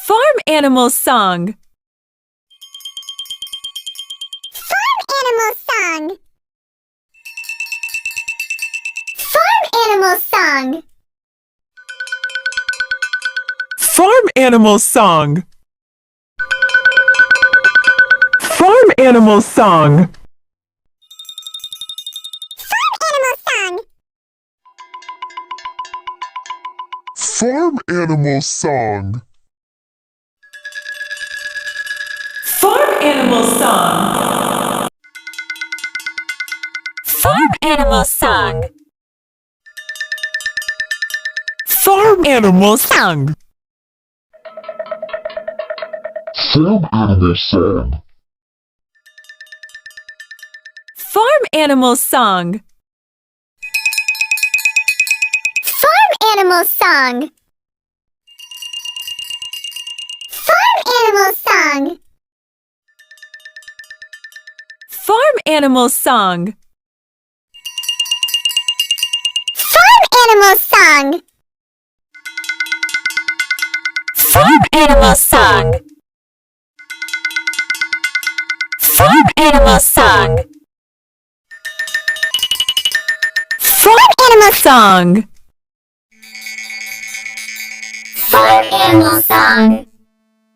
Farm animal song. Farm animal song. Farm animal song. Farm animal song. Farm animal song. Farm animal song. Farm animal song. Farm animal song. Farm animal song. Farm animal song. Farm animal song. Farm animal song. Farm animal song. Farm animal song. Farm animal song. Farm animal song. Farm animal song. Farm animal song. Farm animal song.